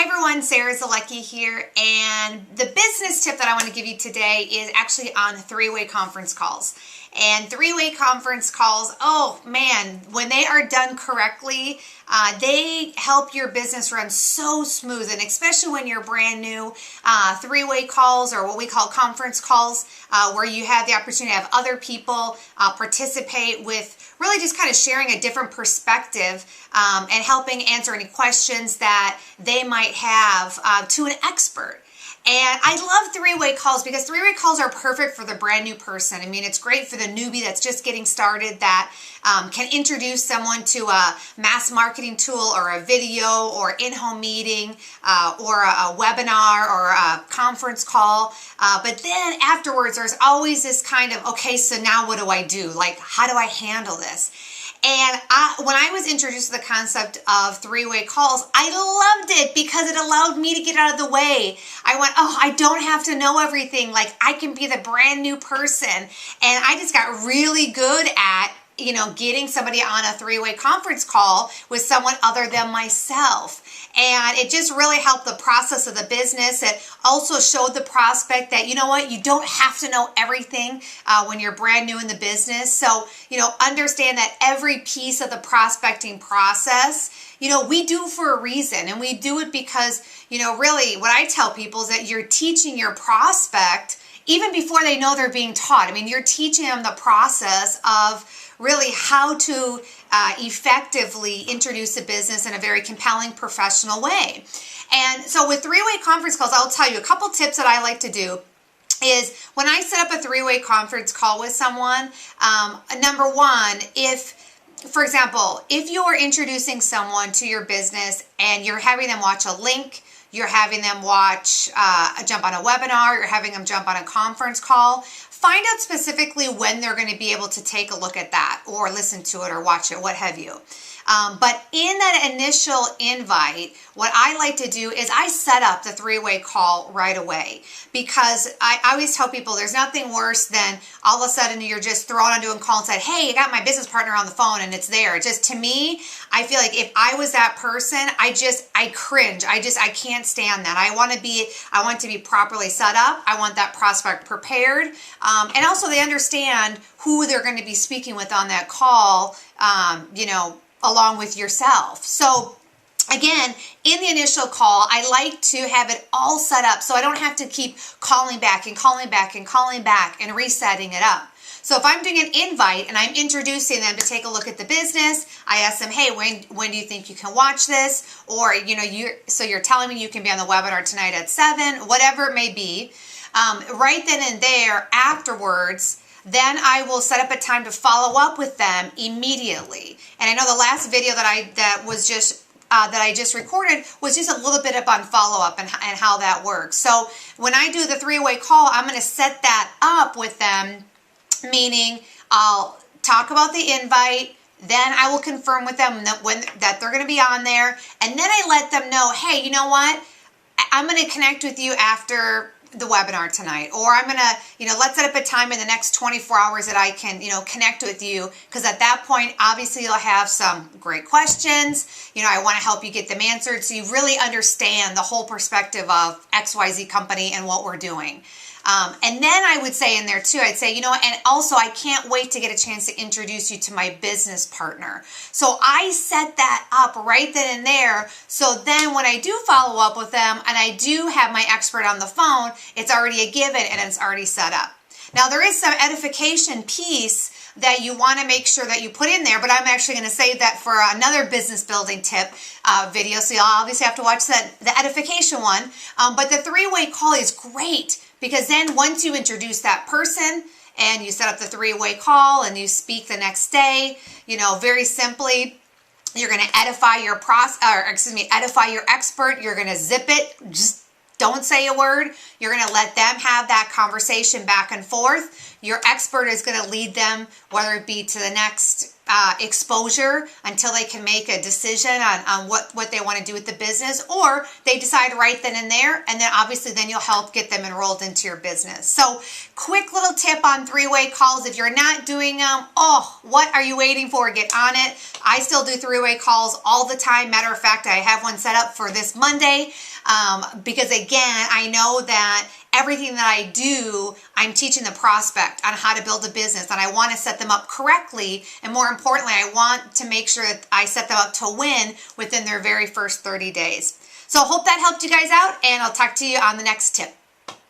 Hi everyone, Sarah Zalecki here, and the business tip that I want to give you today is actually on three-way conference calls. And three-way conference calls, oh man, when they are done correctly, they help your business run so smooth, and especially when you're brand new, three-way calls, or what we call conference calls, where you have the opportunity to have other people participate with really just kind of sharing a different perspective and helping answer any questions that they might have to an expert. And I love three-way calls because three-way calls are perfect for the brand new person. I mean, it's great for the newbie that's just getting started that can introduce someone to a mass marketing tool or a video or in-home meeting or a webinar or a conference call. But then afterwards, there's always this kind of, okay, so now what do I do? Like, how do I handle this? And when I was introduced to the concept of three-way calls, I loved it because it allowed me to get out of the way. I went, oh, I don't have to know everything. Like, I can be the brand new person. And I just got really good at, getting somebody on a three-way conference call with someone other than myself. And it just really helped the process of the business. It also showed the prospect that, you know what, you don't have to know everything when you're brand new in the business. So, understand that every piece of the prospecting process, we do for a reason. And we do it because, really what I tell people is that you're teaching your prospect even before they know they're being taught. I mean, you're teaching them the process of really how to effectively introduce a business in a very compelling, professional way. And so with three-way conference calls, I'll tell you a couple tips that I like to do is when I set up a three-way conference call with someone, number one, for example, if you are introducing someone to your business and you're having them watch a link, you're having them jump on a webinar, you're having them jump on a conference call, find out specifically when they're going to be able to take a look at that or listen to it or watch it, what have you. But in that initial invite, what I like to do is I set up the three-way call right away, because I always tell people there's nothing worse than all of a sudden you're just thrown onto a call and said, hey, I got my business partner on the phone and it's there. Just to me, I feel like if I was that person, I cringe. I can't stand that. I want to be properly set up. I want that prospect prepared. And also they understand who they're going to be speaking with on that call, along with yourself. So again, in the initial call, I like to have it all set up so I don't have to keep calling back and calling back and calling back and resetting it up. So if I'm doing an invite and I'm introducing them to take a look at the business, I ask them, hey, when do you think you can watch this? Or, you're telling me you can be on the webinar tonight at 7, whatever it may be. Right then and there, afterwards, then I will set up a time to follow up with them immediately. And I know the last video that I just recorded was just a little bit up on follow-up and how that works. So when I do the three-way call, I'm going to set that up with them, meaning I'll talk about the invite, then I will confirm with them that they're going to be on there, and then I let them know, hey, you know what? I'm going to connect with you after the webinar tonight, or I'm going to, let's set up a time in the next 24 hours that I can, connect with you, because at that point, obviously you'll have some great questions. I want to help you get them answered so you really understand the whole perspective of XYZ company and what we're doing. And then I would say in there too, I'd say, and also I can't wait to get a chance to introduce you to my business partner. So I set that up right then and there. So then when I do follow up with them and I do have my expert on the phone, it's already a given and it's already set up. Now there is some edification piece that you want to make sure that you put in there, but I'm actually going to save that for another business building tip video. So you'll obviously have to watch the edification one. But the three-way call is great, because then once you introduce that person and you set up the three-way call and you speak the next day, very simply, you're going to edify your expert. You're going to zip it. Just don't say a word. You're going to let them have that conversation back and forth. Your expert is going to lead them, whether it be to the next exposure until they can make a decision on what they want to do with the business, or they decide right then and there, and then obviously then you'll help get them enrolled into your business. So quick little tip on three-way calls. If you're not doing them, what are you waiting for? Get on it. I still do three-way calls all the time. Matter of fact, I have one set up for this Monday because again, I know that everything that I do, I'm teaching the prospect on how to build a business, and I want to set them up correctly, and more importantly, I want to make sure that I set them up to win within their very first 30 days. So hope that helped you guys out, and I'll talk to you on the next tip.